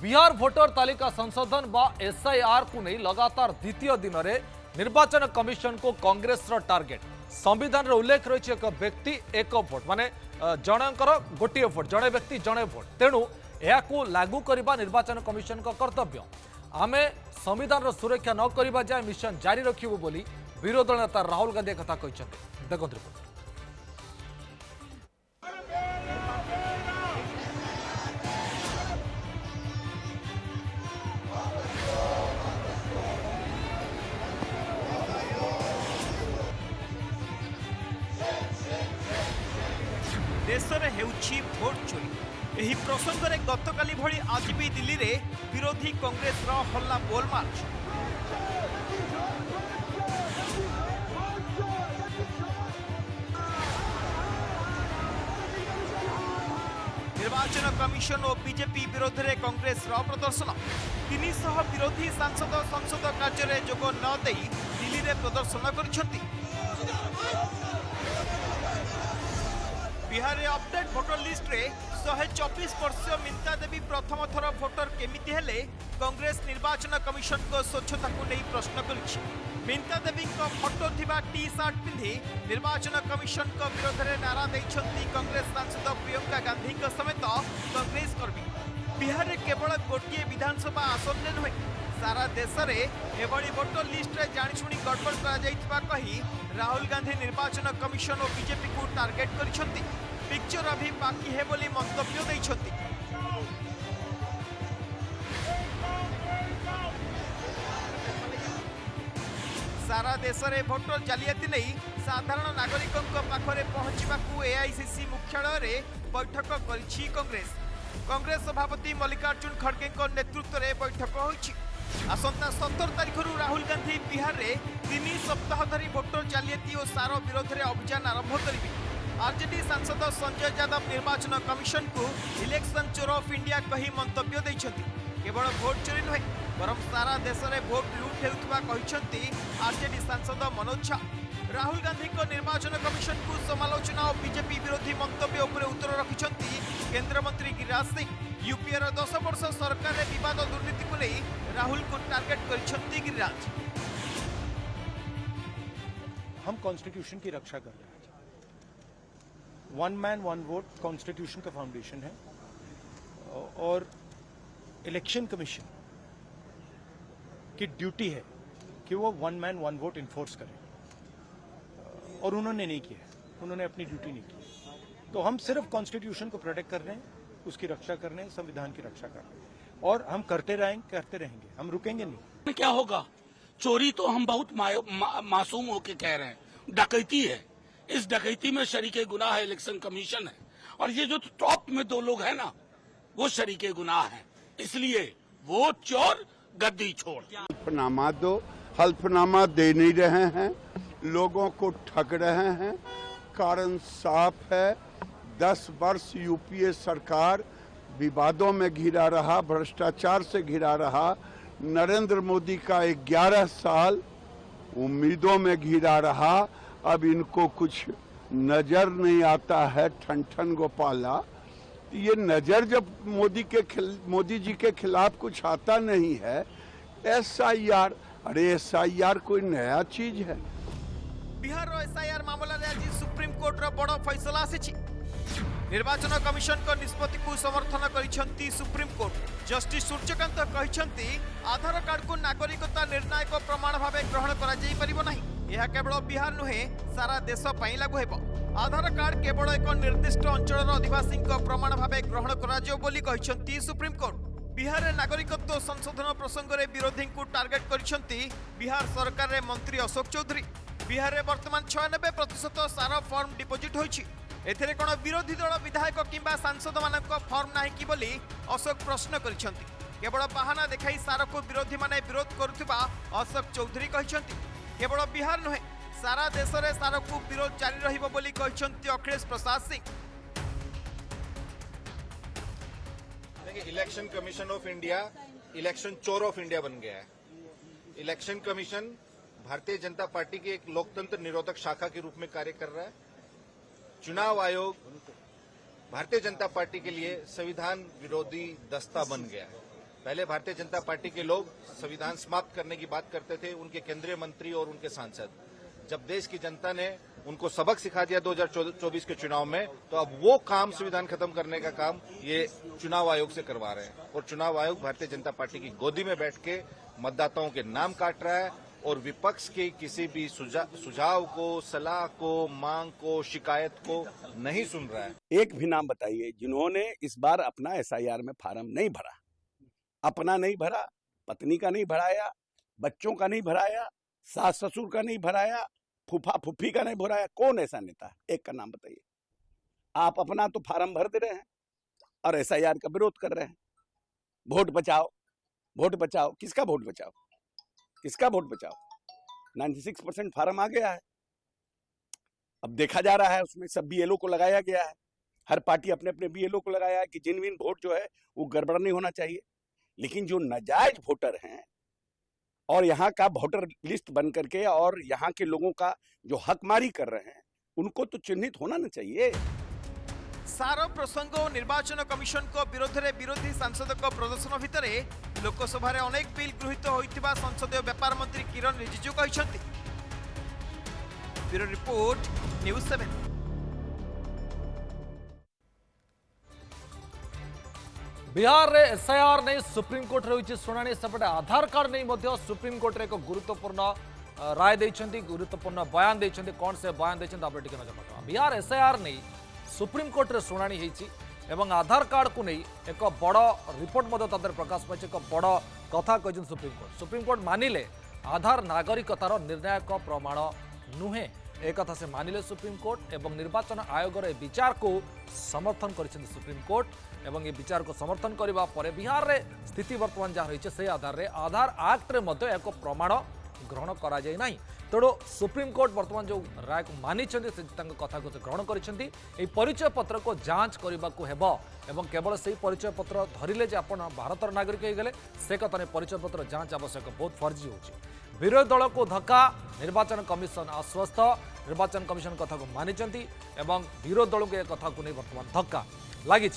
Bihar voter तालिका संशोधन बा एसआईआर को नहीं लगातार द्वितीय दिन में निर्वाचन कमिशन को कांग्रेस टार्गेट। संविधान रे उल्लेख रही एक व्यक्ति एक भोट माने जनकर गोटे भोट जड़े व्यक्ति जड़े भोट तेणु यह लागू करने निर्वाचन कमिशन का कर्तव्य। आमे संविधान सुरक्षा न करने जाए मिशन जारी रखिबु बोली विरोधी नेता राहुल गांधी कथा कहते। देखो रिपोर्ट। देश में हेउछि भोट चोरी। एही प्रसंग में गतकाली भली आज भी दिल्ली रे विरोधी कांग्रेस रो हल्ला बोल मार्च। निर्वाचन कमिशन और बीजेपी विरोध में कांग्रेस रो प्रदर्शन। 300 विरोधी सांसद संसद कार्य में जोग न दे दिल्ली रे प्रदर्शन करिसेंती। बिहार रे अपडेट वोटर लिस्ट रे 124 वर्षीय मिंता देवी प्रथम थर भोटर केमिति हेले कांग्रेस निर्वाचन कमिशन को स्वच्छता को नहीं प्रश्न करिछि। मिंता देवी को फोटो थिबा टी शर्ट पिंधि निर्वाचन कमिशन को विरोध में नारा दैछंती कांग्रेस सांसद प्रियंका गांधी को समेत कांग्रेस कर्मी। बिहार रे केवल गोटे विधानसभा आसन में नुहे सारा देश में एभली वोटर लिस्ट रे जानिशुणी गड़बड़ करा जाइतबा कही राहुल गांधी निर्वाचन कमिशन और बीजेपी को टार्गेट करिसेंती। पिक्चर अभी बाकी है बोली मंतव्य दैछंती। सारा देश में भोटर जालियाती नहीं साधारण नागरिकों पाखरे पहुंचवाकू एआईसीसी मुख्यालय रे बैठक करिछि कांग्रेस। कांग्रेस सभापति मल्लिकार्जुन खड़गे नेतृत्व में बैठक होइछि। आसंता 17 तारिख राहुल गांधी बिहार रे 3 सप्ताह धरी भोटर जालियाती और सार विरोध में अभियान आरंभ करेंगे। आरजेडी सांसद संजय यादव निर्वाचन कमिशन को इलेक्शन चोर ऑफ इंडिया कही मंतव्य देइछंती। केवल भोट चोरी नुहे बरम सारा देश में भोट लूट हेउतबा कहिसेंती आरजेडी सांसद मनोज झा। राहुल गांधी को निर्वाचन कमिशन को समालोचना और बीजेपी विरोधी मंतव्य उपरे उत्तर रखिसेंती केंद्र मंत्री गिरिराज सिंह। यूपीए 10 वर्ष सरकार रे विवाद दुर्नीति को नहीं राहुल को टार्गेट करिसेंती गिरिराज। हम कॉन्स्टिट्यूशन की रक्षा कर रहे हैं। One man one vote constitution का फाउंडेशन है और इलेक्शन कमीशन की ड्यूटी है कि वो one man one vote enforce करे और उन्होंने नहीं किया, उन्होंने अपनी ड्यूटी नहीं की। तो हम सिर्फ कॉन्स्टिट्यूशन को प्रोटेक्ट कर रहे हैं, उसकी रक्षा कर रहे हैं, संविधान की रक्षा कर रहे हैं और हम करते रहेंगे, हम रुकेंगे नहीं। क्या होगा? चोरी तो हम बहुत मासूम होके कह रहे हैं, डकैती है। इस डकैती में शरीके गुनाह है इलेक्शन कमीशन है और ये जो टॉप में 2 लोग हैं ना वो शरीके गुनाह हैं। इसलिए वोट चोर गद्दी छोड़। हल्फनामा दो, हल्फनामा दे नहीं रहे हैं, लोगों को ठग रहे हैं। कारण साफ है, 10 वर्ष यूपीए सरकार विवादों में घिरा रहा, भ्रष्टाचार से घिरा रहा। नरेंद्र मोदी का 11 साल उम्मीदों में घिरा रहा। अब इनको कुछ नजर नहीं आता है, ठन गोपाला। ये नजर जब मोदी जी के खिलाफ कुछ आता नहीं है, एसआईआर, अरे एसआईआर कोई नया चीज है? बिहार एसआईआर मामला रे आज सुप्रीम कोर्ट रो बड़ फैसला आसी। निर्वाचन कमिशन को निष्पत्ति को समर्थन करिसेंती सुप्रीम कोर्ट। जस्टिस सूर्यकांत कहिसेंती आधार कार्ड को नागरिकता निर्णायक प्रमाण भाव ग्रहण करा जाई परिबो नाही। यह केवल बिहार नुहे सारा देश पई लागू हेबो। आधार कार्ड केवल एक निर्दिष्ट अंचल अधिवासी प्रमाण भाव ग्रहण करा जाओ बोली कहिसेंती सुप्रीम कोर्ट। बिहार रे नागरिकत्व संशोधन प्रसंग में विरोधी को टार्गेट करिसेंती बिहार सरकार रे मंत्री अशोक चौधरी। बिहार रे वर्तमान 96% सारा फॉर्म डिपोजिट होइछि। एथिरे कोन विरोधी दल विधायक किंबा सांसद मानक फॉर्म नाही कि बोली अशोक प्रश्न करिसेंती। केवल बहाना देखाई सारा को विरोधी माने विरोध करुथिबा अशोक चौधरी कहिसेंती। केवल बिहार नुहे सारा देश में सारा को विरोध जारी रहिबो बोली कहिसेंती Akhilesh Prasad Singh. Election commission of India election चोर ऑफ इंडिया बन गया है। Election commission Bharatiya Janata party की एक लोकतंत्र निरोधक शाखा के रूप में कार्य कर रहा है। चुनाव आयोग भारतीय जनता पार्टी के लिए संविधान विरोधी दस्ता बन गया है। पहले भारतीय जनता पार्टी के लोग संविधान समाप्त करने की बात करते थे, उनके केंद्रीय मंत्री और उनके सांसद। जब देश की जनता ने उनको सबक सिखा दिया 2024 के चुनाव में, तो अब वो काम, संविधान खत्म करने का काम, ये चुनाव आयोग से करवा रहे हैं। और चुनाव आयोग भारतीय जनता पार्टी की गोदी में बैठ के मतदाताओं के नाम काट रहा है और विपक्ष के किसी भी सुझाव को, सलाह को, मांग को, शिकायत को नहीं सुन रहा है। एक भी नाम बताइए जिन्होंने इस बार अपना एसआईआर में फार्म नहीं भरा, अपना नहीं भरा, पत्नी का नहीं भराया, बच्चों का नहीं भराया, सास ससुर का नहीं भराया, फूफा फूफी का नहीं भराया। कौन ऐसा नेता है? एक का नाम बताइए। आप अपना तो फार्म भर दे रहे हैं और एसआईआर का विरोध कर रहे हैं। वोट बचाओ, वोट बचाओ। किसका वोट बचाओ? किसका वोट बचाओ? 96% फार्म आ गया है। अब देखा जा रहा है उसमें सब बीएलओ को लगाया गया है। हर पार्टी अपने अपने बीएलओ को लगाया है कि जेन्युइन वोट जो है वो गड़बड़ नहीं होना चाहिए। लेकिन जो नाजायज वोटर हैं और यहाँ का वोटर लिस्ट बन करके और यहाँ के लोगों का जो हकमारी कर रहे हैं, उनको तो चिन्हित होना न चाहिए। सार प्रसंग और निर्वाचन कमिशन को विरोध में विरोधी सांसद को प्रदर्शन भितर लोकसभा अनेक बिल गृहीत होइतिबा संसदीय व्यापार मंत्री किरण रिजिजू कहछन्ति। Bureau report, news 7। बिहार रे एसआईआर नहीं सुप्रीमकोर्ट रही शुणाणी सेपटे आधार कार्ड नहीं सुप्रीमकोर्ट रे एक गुरुत्वपूर्ण राय देइछन्ति, गुरुत्वपूर्ण बयान देइछन्ति। कौन से बयान देइछन्ति आप टिके नजर पकाओ। बिहार एसआईआर नहीं सुप्रीमकोर्ट रे शुणाणी हेछि एवं आधार कार्ड को नहीं एक बड़ रिपोर्ट प्रकाश पाई। एक बड़ कथा कहछन सुप्रीमकोर्ट। सुप्रीमकोर्ट मानिले आधार नागरिकतार निर्णायक प्रमाण नुहे, एक कथा से मानिले सुप्रीमकोर्ट। एवं निर्वाचन आयोग ए विचार को समर्थन करिसेंति सुप्रीमकोर्ट। एवं ये विचार को समर्थन करबा परे बिहार रे स्थिति वर्तमान जहाँ रही से आधार रे आधार एक्ट रे मध्य एक प्रमाण ग्रहण करा जाय नाही। तेणु सुप्रीमकोर्ट वर्तमान जो राय को मानी कथा को ग्रहण कर परिचय पत्र को जांच करने को हेब एवं केवल से परिचय पत्र धरिले जे आपण भारतर नागरिक हो गले से कथा नहीं, परिचय पत्र जांच आवश्यक। बहुत फर्जी होची। विरोधी दल को धक्का, निर्वाचन कमिशन आश्वस्त। निर्वाचन कमिशन कथा को मानी एवं विरोधी दल को कथा को नहीं वर्तमान धक्का लगी।